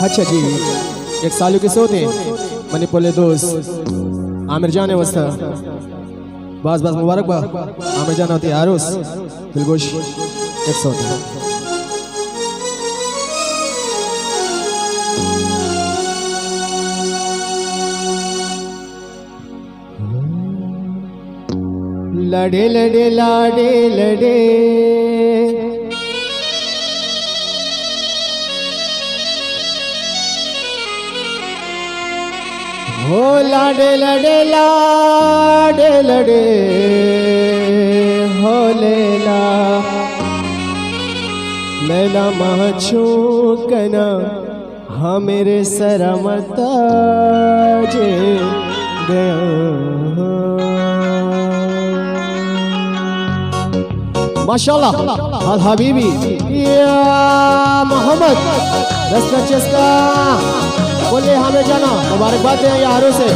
अच्छा जी, एक सालू किसे होते मनी पोले दोस्त आमिर जान है वस्ता बस बस मुबारक बा आमिर जान होती आरुस दिलगोश एक सौ लड़े लड़े लाडे लड़े हो लाडे लड़े लाडे लड़े हो लेला लैला महचू कना हाँ मेरे सरमता जे गया माशाल्लाह अल हबीबी या मोहम्मद रस्ता बोले हमें जाना मुबारकबाद दें यारों से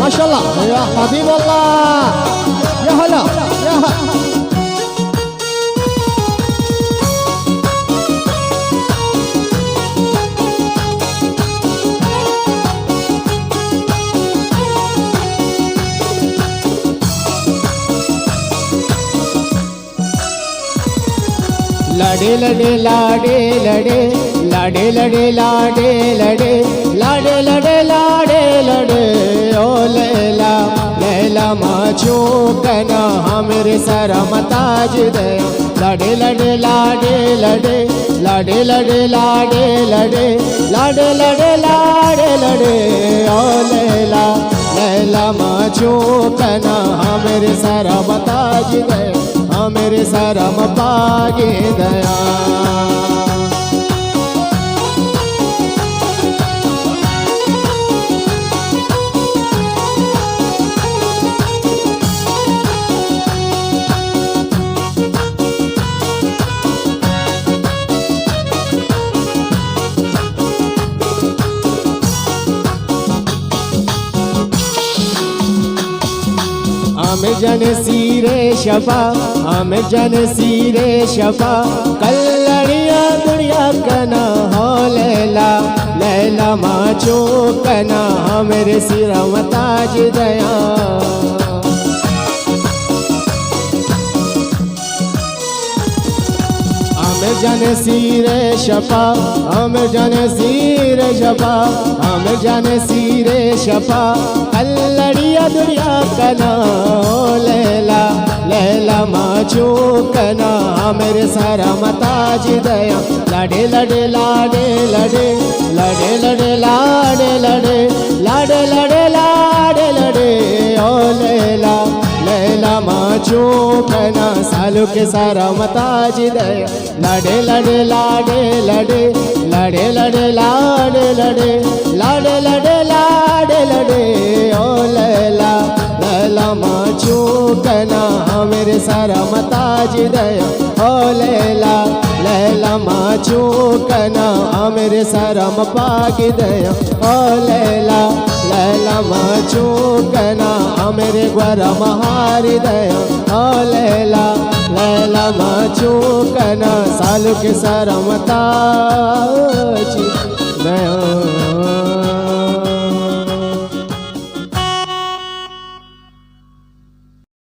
माशाल्लाह या हबीब अल्लाह या हला या लाडे लड़े लाडे लड़े लाडे लड़े लाडे लड़े लाडे लड़े लाडे लड़े ओ लैला लैला माचो कना मेरे सरमताज दे लाडे लड़े लाडे लड़े लाडे लड़े लाडे लड़े लाडे लड़े लाडे लड़े ओ लैला लैला माचो कना मेरे सरमताज दे मेरे सरम पागे दया आमिर जन सीरे शफा आमिर जन सीरे शफा कल्लड़िया दुनिया कना हो लैला लैला माचो कना मेरे सिरमताज दया आमिर जन सीरे शफा आमिर जन सीरे शफा आमिर जन सीरे शफा कल्लड़िया दुनिया कना लैला लैला माचो कना मेरे सरमताज दया लाडे लड़े लाडे लड़े लाडे लड़े लाडे लड़े लाडे लड़े लाडे लड़े ओ लैला लैला माचो कना सालू के सरमताज दया लाडे लड़े लाडे लड़े लाडे लड़े लाडे लड़े लाडे लड़े लाडे लड़े ओ लैला लैला माचो कना मेरे सरमताज दया ओ लैला लैला माचो कना मेरे सरम पाग दया ओ लैला लैला माचो कना मेरे ग्वरम हार दया ओ लैला लैला माचो कना सालू के सरमताज